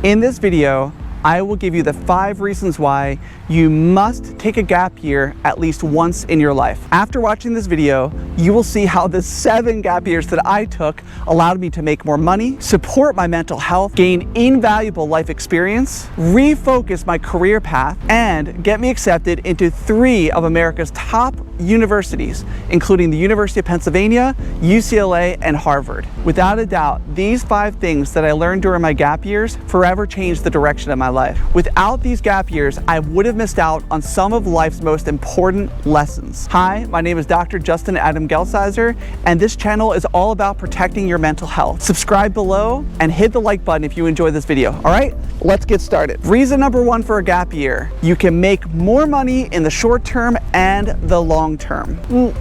In this video, I will give you the 5 reasons why you must take a gap year at least once in your life. After watching this video, you will see how the 7 gap years that I took allowed me to make more money, support my mental health, gain invaluable life experience, refocus my career path, and get me accepted into 3 of America's top universities, including the University of Pennsylvania, UCLA, and Harvard. Without a doubt, these 5 things that I learned during my gap years forever changed the direction of my life. Without these gap years, I would have missed out on some of life's most important lessons. Hi, my name is Dr. Justin Adam Gelsizer, and this channel is all about protecting your mental health. Subscribe below and hit the like button if you enjoyed this video. All right, let's get started. Reason number 1 for a gap year: you can make more money in the short term and the long term.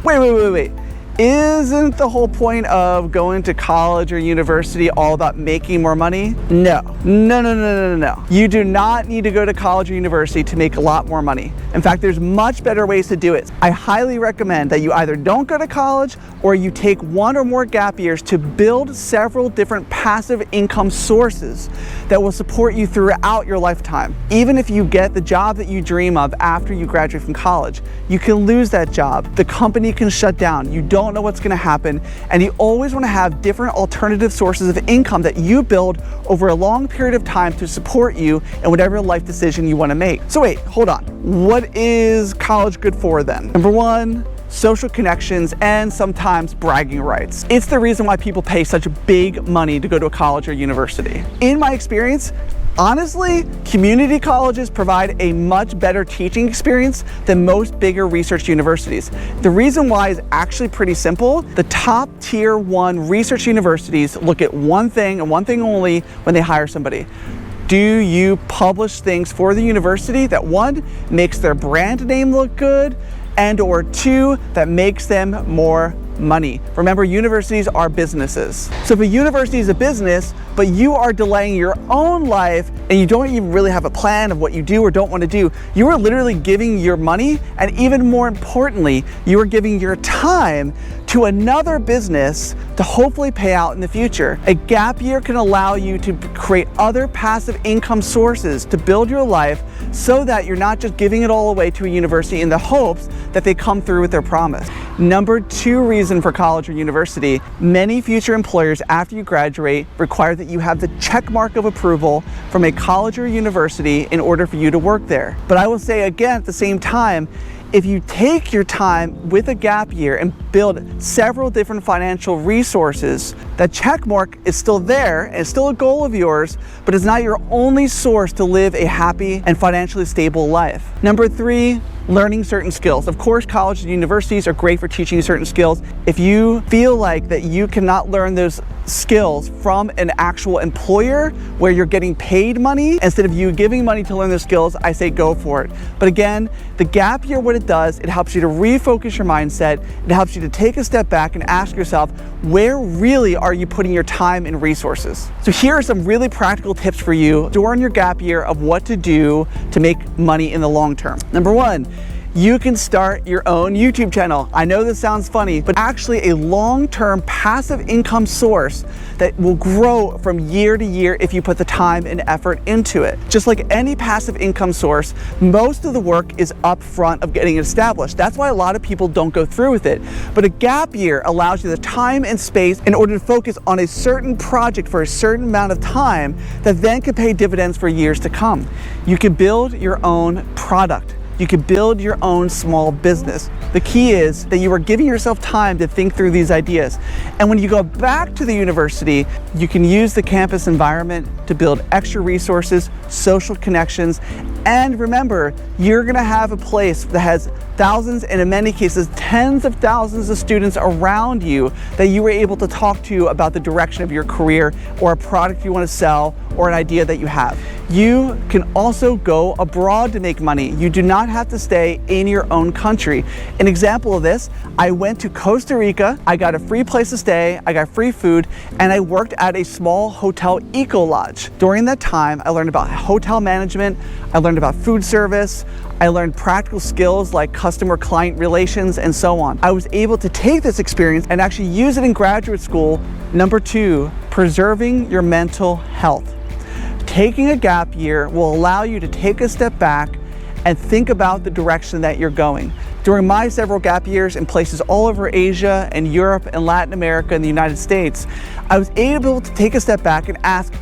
Wait. Isn't the whole point of going to college or university all about making more money? No. You do not need to go to college or university to make a lot more money. In fact, there's much better ways to do it. I highly recommend that you either don't go to college or you take 1 or more gap years to build several different passive income sources that will support you throughout your lifetime. Even if you get the job that you dream of after you graduate from college, you can lose that job. The company can shut down. You don't know what's going to happen, and you always want to have different alternative sources of income that you build over a long period of time to support you in whatever life decision you want to make. So wait, hold on. What is college good for then? Number 1, social connections and sometimes bragging rights. It's the reason why people pay such big money to go to a college or university. In my experience, honestly, community colleges provide a much better teaching experience than most bigger research universities. The reason why is actually pretty simple. The top tier 1 research universities look at one thing and one thing only when they hire somebody. Do you publish things for the university that 1, makes their brand name look good, and or 2, that makes them more money? Remember, universities are businesses. So if a university is a business, but you are delaying your own life and you don't even really have a plan of what you do or don't want to do, you are literally giving your money, and even more importantly, you are giving your time to another business to hopefully pay out in the future. A gap year can allow you to create other passive income sources to build your life so that you're not just giving it all away to a university in the hopes that they come through with their promise. Number 2 reason for college or university: many future employers after you graduate require that you have the check mark of approval from a college or university in order for you to work there. But I will say again at the same time, if you take your time with a gap year and build several different financial resources, that check mark is still there and it's still a goal of yours, but it's not your only source to live a happy and financially stable life. Number 3, learning certain skills. Of course, colleges and universities are great for teaching you certain skills. If you feel like that you cannot learn those skills from an actual employer where you're getting paid money instead of you giving money to learn those skills, I say go for it. But again, the gap year, what it does, it helps you to refocus your mindset. It helps you to take a step back and ask yourself, where really are you putting your time and resources? So here are some really practical tips for you during your gap year of what to do to make money in the long term. Number 1, you can start your own YouTube channel. I know this sounds funny, but actually a long-term passive income source that will grow from year to year if you put the time and effort into it. Just like any passive income source, most of the work is up front of getting it established. That's why a lot of people don't go through with it. But a gap year allows you the time and space in order to focus on a certain project for a certain amount of time that then can pay dividends for years to come. You can build your own product. You can build your own small business. The key is that you are giving yourself time to think through these ideas. And when you go back to the university, you can use the campus environment to build extra resources, social connections, and remember, you're gonna have a place that has thousands, and in many cases, tens of thousands of students around you that you were able to talk to about the direction of your career or a product you want to sell or an idea that you have. You can also go abroad to make money. You do not have to stay in your own country. An example of this, I went to Costa Rica, I got a free place to stay, I got free food, and I worked at a small hotel eco lodge. During that time, I learned about hotel management, I learned about food service, I learned practical skills like customer-client relations and so on. I was able to take this experience and actually use it in graduate school. Number 2, preserving your mental health. Taking a gap year will allow you to take a step back and think about the direction that you're going. During my several gap years in places all over Asia and Europe and Latin America and the United States, I was able to take a step back and ask,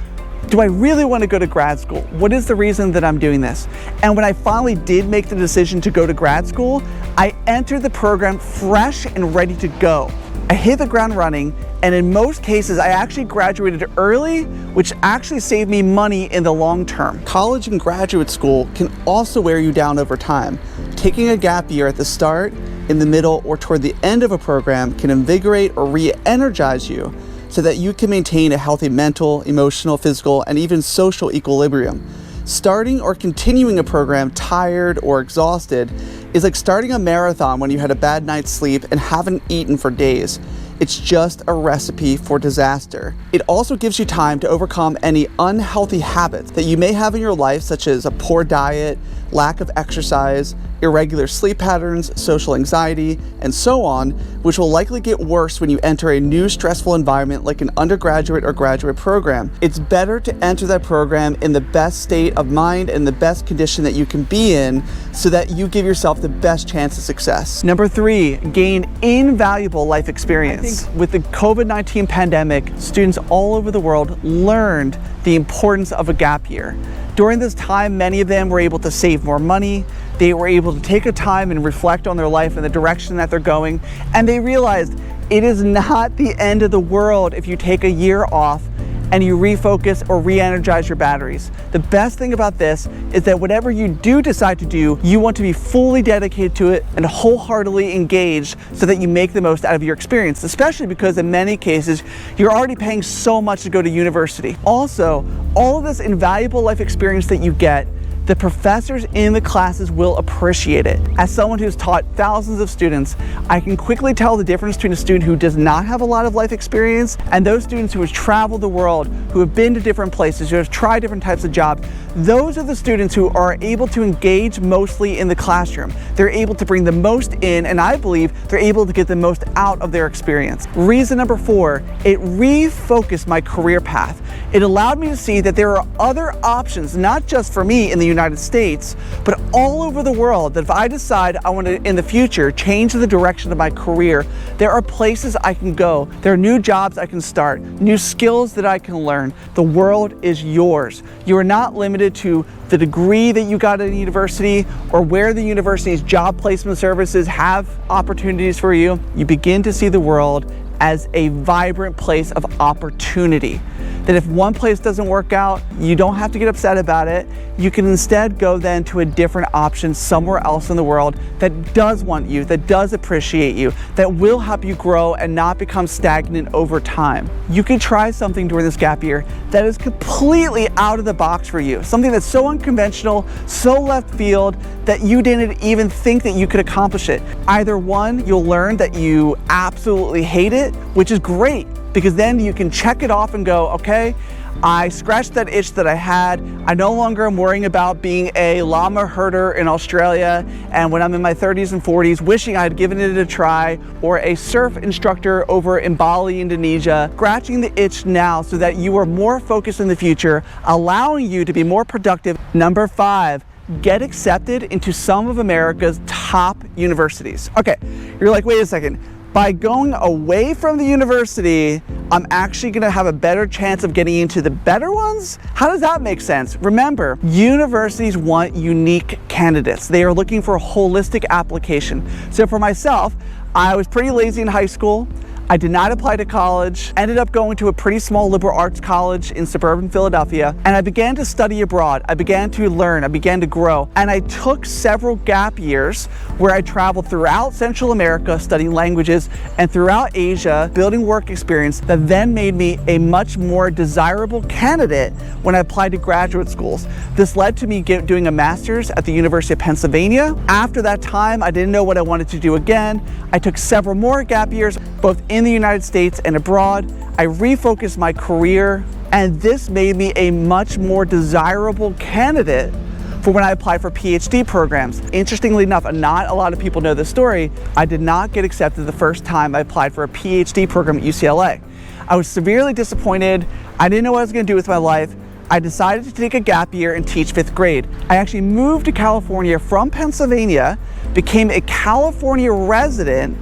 do I really want to go to grad school? What is the reason that I'm doing this? And when I finally did make the decision to go to grad school, I entered the program fresh and ready to go. I hit the ground running, and in most cases, I actually graduated early, which actually saved me money in the long term. College and graduate school can also wear you down over time. Taking a gap year at the start, in the middle, or toward the end of a program can invigorate or re-energize you so that you can maintain a healthy mental, emotional, physical, and even social equilibrium. Starting or continuing a program tired or exhausted is like starting a marathon when you had a bad night's sleep and haven't eaten for days. It's just a recipe for disaster. It also gives you time to overcome any unhealthy habits that you may have in your life, such as a poor diet, lack of exercise, irregular sleep patterns, social anxiety, and so on, which will likely get worse when you enter a new stressful environment like an undergraduate or graduate program. It's better to enter that program in the best state of mind and the best condition that you can be in so that you give yourself the best chance of success. Number 3, gain invaluable life experience. I think with the COVID-19 pandemic, students all over the world learned the importance of a gap year. During this time, many of them were able to save more money. They were able to take a time and reflect on their life and the direction that they're going. And they realized it is not the end of the world if you take a year off and you refocus or re-energize your batteries. The best thing about this is that whatever you do decide to do, you want to be fully dedicated to it and wholeheartedly engaged so that you make the most out of your experience, especially because in many cases, you're already paying so much to go to university. Also, all of this invaluable life experience that you get, the professors in the classes will appreciate it. As someone who's taught thousands of students, I can quickly tell the difference between a student who does not have a lot of life experience and those students who have traveled the world, who have been to different places, who have tried different types of jobs. Those are the students who are able to engage mostly in the classroom. They're able to bring the most in, and I believe they're able to get the most out of their experience. Reason number 4, it refocused my career path. It allowed me to see that there are other options, not just for me in the United States, but all over the world, that if I decide I want to, in the future, change the direction of my career, there are places I can go. There are new jobs I can start, new skills that I can learn. The world is yours. You are not limited to the degree that you got at a university or where the university's job placement services have opportunities for you. You begin to see the world as a vibrant place of opportunity. That if one place doesn't work out, you don't have to get upset about it. You can instead go then to a different option somewhere else in the world that does want you, that does appreciate you, that will help you grow and not become stagnant over time. You can try something during this gap year that is completely out of the box for you. Something that's so unconventional, so left field, that you didn't even think that you could accomplish it. Either one, you'll learn that you absolutely hate it, which is great, because then you can check it off and go, okay, I scratched that itch that I had. I no longer am worrying about being a llama herder in Australia, and when I'm in my 30s and 40s, wishing I had given it a try, or a surf instructor over in Bali, Indonesia. Scratching the itch now so that you are more focused in the future, allowing you to be more productive. Number 5, get accepted into some of America's top universities. Okay, you're like, wait a second. By going away from the university, I'm actually gonna have a better chance of getting into the better ones? How does that make sense? Remember, universities want unique candidates. They are looking for a holistic application. So for myself, I was pretty lazy in high school. I did not apply to college, ended up going to a pretty small liberal arts college in suburban Philadelphia, and I began to study abroad. I began to learn, I began to grow, and I took several gap years where I traveled throughout Central America studying languages and throughout Asia building work experience that then made me a much more desirable candidate when I applied to graduate schools. This led to me doing a master's at the University of Pennsylvania. After that time, I didn't know what I wanted to do again. I took several more gap years, both in the United States and abroad. I refocused my career, and this made me a much more desirable candidate for when I applied for PhD programs. Interestingly enough, and not a lot of people know this story, I did not get accepted the first time I applied for a PhD program at UCLA. I was severely disappointed. I didn't know what I was gonna do with my life. I decided to take a gap year and teach 5th grade. I actually moved to California from Pennsylvania, became a California resident,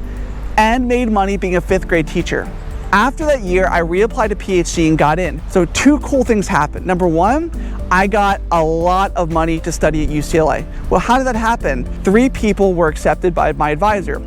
and made money being a 5th grade teacher. After that year, I reapplied to PhD and got in. So 2 cool things happened. Number 1, I got a lot of money to study at UCLA. Well, how did that happen? 3 people were accepted by my advisor.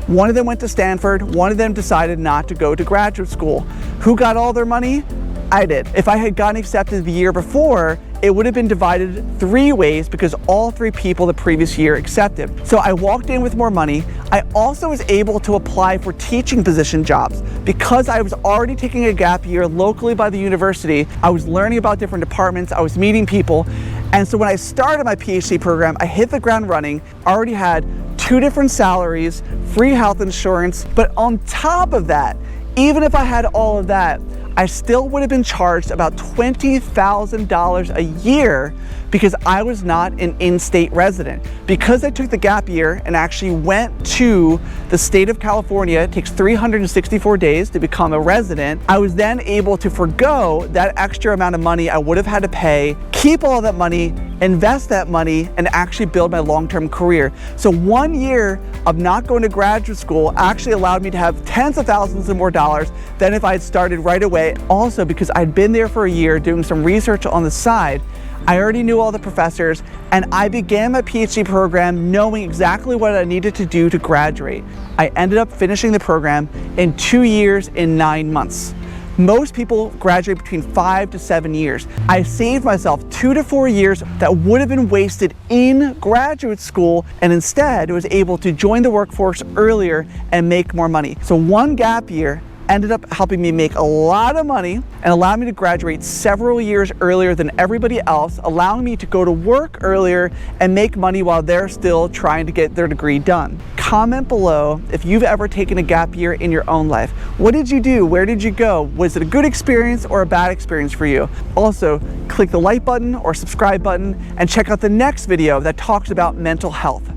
One of them went to Stanford, one of them decided not to go to graduate school. Who got all their money? I did. If I had gotten accepted the year before, it would have been divided 3 ways because all 3 people the previous year accepted. So I walked in with more money. I also was able to apply for teaching position jobs. Because I was already taking a gap year locally by the university, I was learning about different departments, I was meeting people. And so when I started my PhD program, I hit the ground running, already had 2 different salaries, free health insurance, but on top of that, even if I had all of that, I still would have been charged about $20,000 a year because I was not an in-state resident. Because I took the gap year and actually went to the state of California, it takes 364 days to become a resident, I was then able to forgo that extra amount of money I would have had to pay, keep all that money, invest that money, and actually build my long-term career. So 1 year of not going to graduate school actually allowed me to have tens of thousands of more dollars than if I had started right away. Also, because I'd been there for a year doing some research on the side, I already knew all the professors, and I began my PhD program knowing exactly what I needed to do to graduate. I ended up finishing the program in 2 years and 9 months. Most people graduate between 5 to 7 years. I saved myself 2 to 4 years that would have been wasted in graduate school, and instead was able to join the workforce earlier and make more money. So 1 gap year ended up helping me make a lot of money and allowed me to graduate several years earlier than everybody else, allowing me to go to work earlier and make money while they're still trying to get their degree done. Comment below if you've ever taken a gap year in your own life. What did you do? Where did you go? Was it a good experience or a bad experience for you? Also, click the like button or subscribe button and check out the next video that talks about mental health.